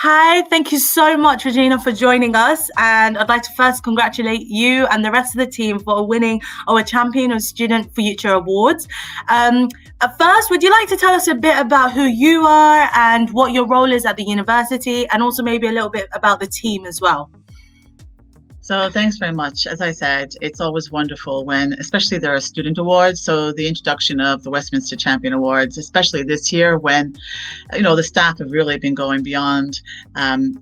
Hi, thank you so much, Regina, for joining us. And I'd like to first congratulate you and the rest of the team for winning our Champion of Student Future Awards. First, would you like to tell us a bit about who you are and what your role is at the university, and also maybe a little bit about the team as well? So thanks very much. As I said, it's always wonderful when, especially there are student awards. So the introduction of the Westminster Champion Awards, especially this year when, the staff have really been going beyond,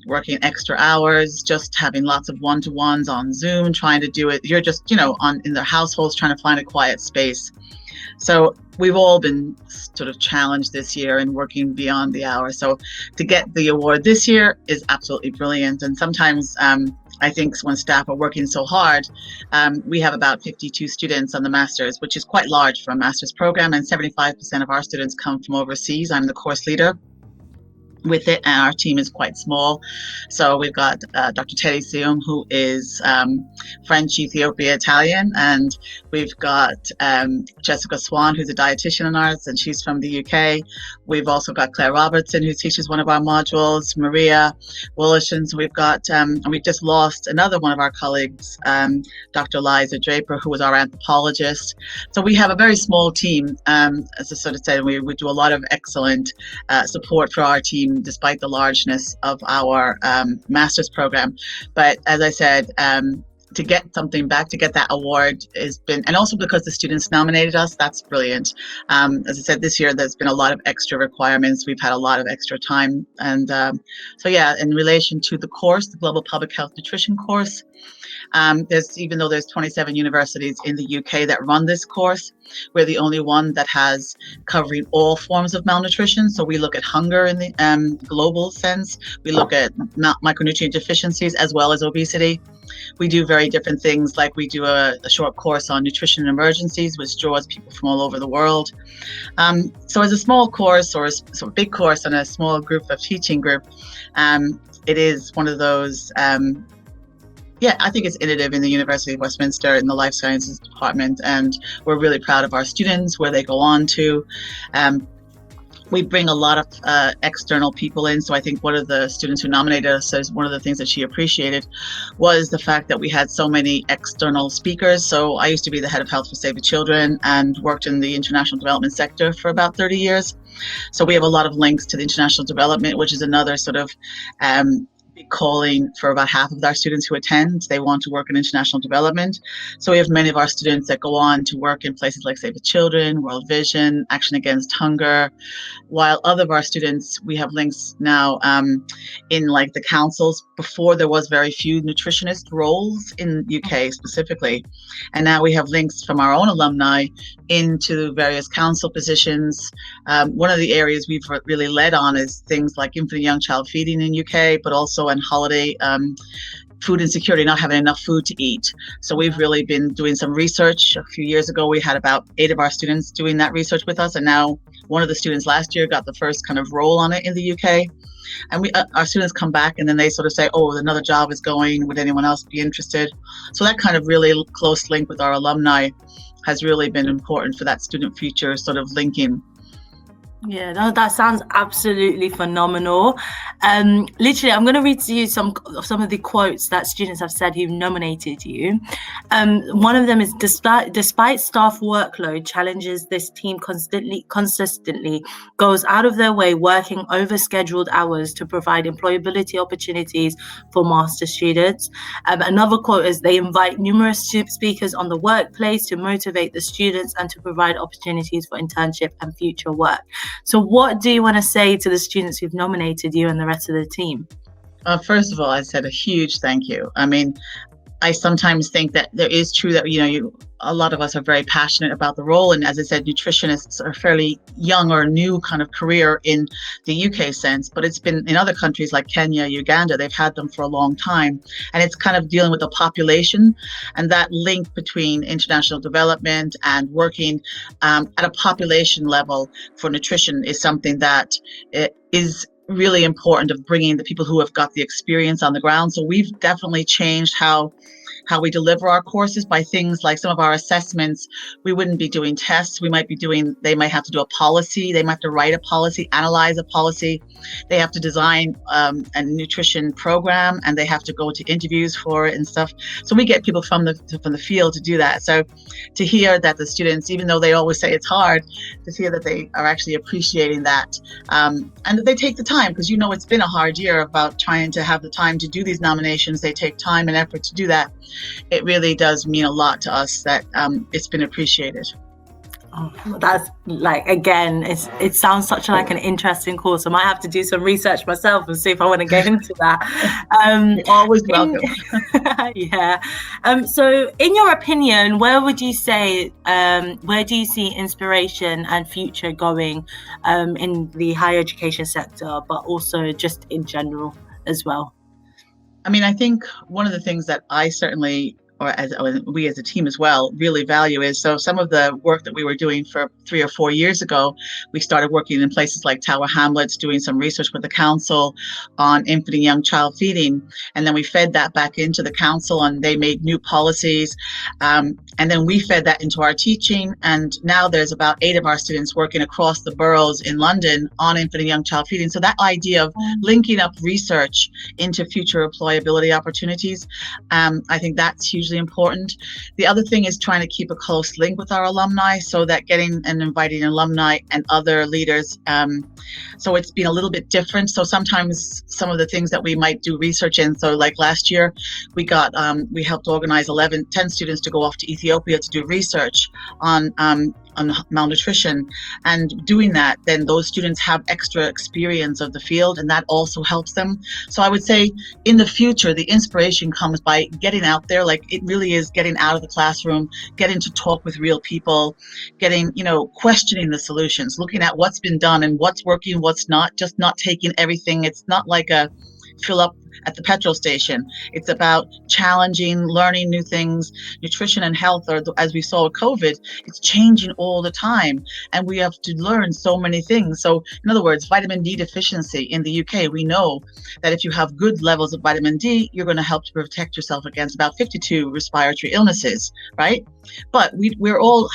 working extra hours, just having lots of one-to-ones on Zoom, trying to do it. You're just, in their households, trying to find a quiet space. So we've all been sort of challenged this year and working beyond the hour. So to get the award this year is absolutely brilliant. And sometimes I think when staff are working so hard, we have about 52 students on the master's, which is quite large for a master's program, and 75% of our students come from overseas. I'm the course leader with it, and our team is quite small. So we've got Dr. Teddy Sium, who is French, Ethiopia, Italian, and we've got Jessica Swan, who's a dietitian in ours, and she's from the UK. We've also got Claire Robertson, who teaches one of our modules, Maria Willison. So we've got, and we've just lost another one of our colleagues, Dr. Liza Draper, who was our anthropologist. So we have a very small team, as I sort of said, we do a lot of excellent support for our team, despite the largeness of our master's program. But as I said, to get something back, to get that award has been, and also because the students nominated us, that's brilliant. As I said, this year there's been a lot of extra requirements. We've had a lot of extra time. And so yeah, in relation to the course, the Global Public Health Nutrition course, even though there's 27 universities in the UK that run this course, we're the only one that has covering all forms of malnutrition. So we look at hunger in the global sense. We look at micronutrient deficiencies as well as obesity. We do very different things, like we do a short course on nutrition emergencies, which draws people from all over the world. So as a small course, or a big course and a small group of teaching group, it is one of those, I think it's innovative in the University of Westminster in the Life Sciences Department, and we're really proud of our students, where they go on to. We bring a lot of external people in. So I think one of the students who nominated us says one of the things that she appreciated was the fact that we had so many external speakers. So I used to be the head of Health for Save the Children and worked in the international development sector for about 30 years. So we have a lot of links to the international development, which is another sort of big calling for about half of our students who attend. They want to work in international development. So we have many of our students that go on to work in places like Save the Children, World Vision, Action Against Hunger, while other of our students, we have links now in like the councils. Before, there was very few nutritionist roles in UK specifically, and now we have links from our own alumni into various council positions. One of the areas we've really led on is things like infant and young child feeding in UK, but also on holiday food insecurity, not having enough food to eat. So we've really been doing some research. A few years ago, we had about 8 of our students doing that research with us, and now one of the students last year got the first kind of role on it in the UK. And our students come back and then they sort of say, oh, another job is going, would anyone else be interested? So that kind of really close link with our alumni has really been important for that student future sort of linking. Yeah, that sounds absolutely phenomenal. Literally, I'm going to read to you some of the quotes that students have said who nominated you. One of them is, despite staff workload challenges, this team consistently goes out of their way working over scheduled hours to provide employability opportunities for master students. Another quote is, they invite numerous speakers on the workplace to motivate the students and to provide opportunities for internship and future work. So what do you want to say to the students who've nominated you and the rest of the team? First of all, I said a huge thank you. I mean, I sometimes think that there is true that, a lot of us are very passionate about the role. And as I said, nutritionists are fairly young or new kind of career in the UK sense, but it's been in other countries like Kenya, Uganda, they've had them for a long time. And it's kind of dealing with the population, and that link between international development and working at a population level for nutrition is something that is really important, of bringing the people who have got the experience on the ground. So we've definitely changed how how we deliver our courses by things like some of our assessments. We wouldn't be doing tests. They might have to do a policy. They might have to write a policy, analyze a policy. They have to design a nutrition program, and they have to go to interviews for it and stuff. So we get people from the field to do that. So to hear that the students, even though they always say it's hard, to hear that they are actually appreciating that, and that they take the time, because it's been a hard year about trying to have the time to do these nominations. They take time and effort to do that. It really does mean a lot to us that it's been appreciated. Oh, that's again, it sounds such like an interesting course. I might have to do some research myself and see if I want to get into that. You're always welcome. Yeah. So in your opinion, where do you see inspiration and future going in the higher education sector, but also just in general as well? I mean, I think one of the things that I certainly, or we as a team as well, really value is, so some of the work that we were doing for 3 or 4 years ago, we started working in places like Tower Hamlets, doing some research with the council on infant and young child feeding. And then we fed that back into the council, and they made new policies. And then we fed that into our teaching. And now there's about 8 of our students working across the boroughs in London on infant and young child feeding. So that idea of linking up research into future employability opportunities, I think that's hugely important. The other thing is trying to keep a close link with our alumni, so that getting and inviting alumni and other leaders. So it's been a little bit different. So sometimes some of the things that we might do research in, so like last year, we helped organize 10 students to go off to Ethiopia to do research on malnutrition. And doing that, then those students have extra experience of the field, and that also helps them. So I would say in the future, the inspiration comes by getting out there. Like, it really is getting out of the classroom, getting to talk with real people, getting, questioning the solutions, looking at what's been done and what's working, what's not, just not taking everything. It's not like a fill up at the petrol station. It's about challenging, learning new things. Nutrition and health, as we saw with COVID, it's changing all the time, and we have to learn so many things. So in other words, vitamin D deficiency in the UK, we know that if you have good levels of vitamin D, you're going to help to protect yourself against about 52 respiratory illnesses, right? But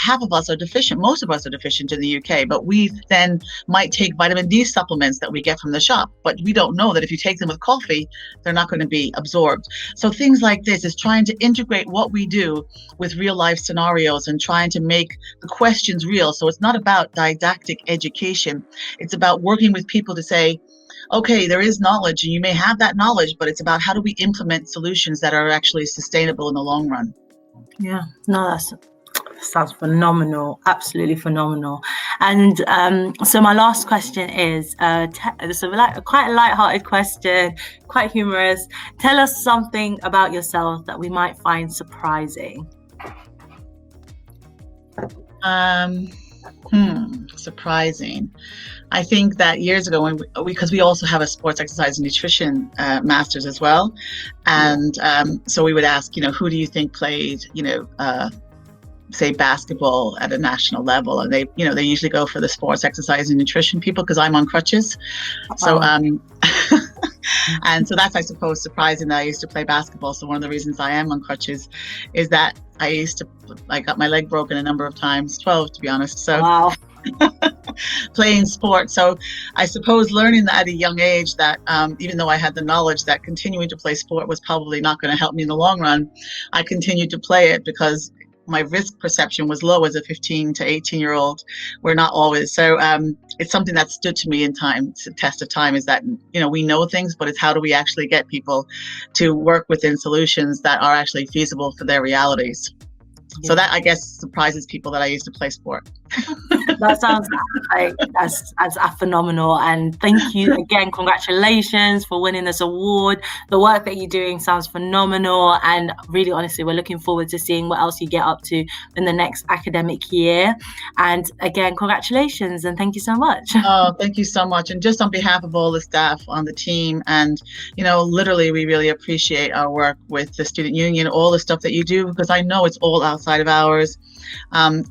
half of us are deficient. Most of us are deficient in the UK, but we then might take vitamin D supplements that we get from the shop, but we don't know that if you take them with coffee, they're not going to be absorbed. So things like this is trying to integrate what we do with real life scenarios and trying to make the questions real. So it's not about didactic education. It's about working with people to say, okay, there is knowledge and you may have that knowledge, but it's about how do we implement solutions that are actually sustainable in the long run. Yeah, no, that sounds phenomenal, absolutely phenomenal. And so my last question is, quite a light-hearted question, quite humorous. Tell us something about yourself that we might find surprising. Surprising. I think that years ago, because we also have a sports exercise and nutrition masters as well, and so we would ask, who do you think played, say basketball at a national level, and they usually go for the sports exercise and nutrition people, because I'm on crutches. So and so that's, I suppose, surprising that I used to play basketball. So one of the reasons I am on crutches is that I got my leg broken a number of times, 12 to be honest. So wow. Playing sports. So I suppose learning that at a young age, that even though I had the knowledge that continuing to play sport was probably not going to help me in the long run, I continued to play it because my risk perception was low as a 15 to 18-year-old. We're not always. So it's something that stood to me in time. It's a test of time, is that, we know things, but it's how do we actually get people to work within solutions that are actually feasible for their realities. Yeah. So that, I guess, surprises people that I used to play sport. That sounds like that's phenomenal. And thank you again. Congratulations for winning this award. The work that you're doing sounds phenomenal. And really, honestly, we're looking forward to seeing what else you get up to in the next academic year. And again, congratulations and thank you so much. Oh, thank you so much. And just on behalf of all the staff on the team, and, literally, we really appreciate our work with the Student Union, all the stuff that you do, because I know it's all outside of hours. And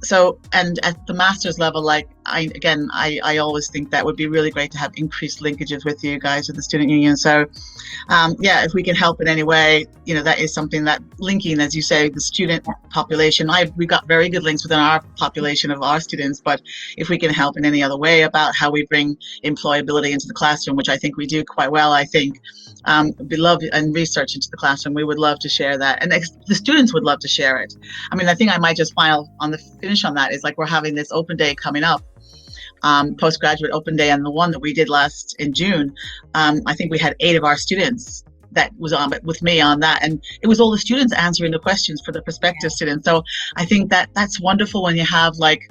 at the master's level, I always think that would be really great to have increased linkages with you guys with the student union. So yeah, if we can help in any way, that is something that linking, as you say, the student population. We've got very good links within our population of our students, but if we can help in any other way about how we bring employability into the classroom, which I think we do quite well, I think we love, and research into the classroom, we would love to share that, and the students would love to share it. I mean, I think I might just finish on that is like, we're having this open day coming up, postgraduate open day, and the one that we did last in June, I think we had 8 of our students that was on with me on that, and it was all the students answering the questions for the prospective students. So I think that's wonderful when you have, like,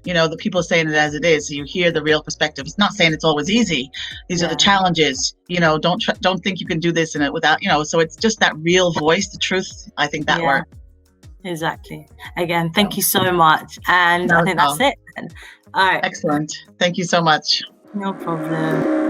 the people saying it as it is, so you hear the real perspective. It's not saying it's always easy. These are the challenges. Don't think you can do this in it without, so it's just that real voice, the truth. I think that works. Exactly. Again, thank you so much. And I think that's it. All right. Excellent. Thank you so much. No problem.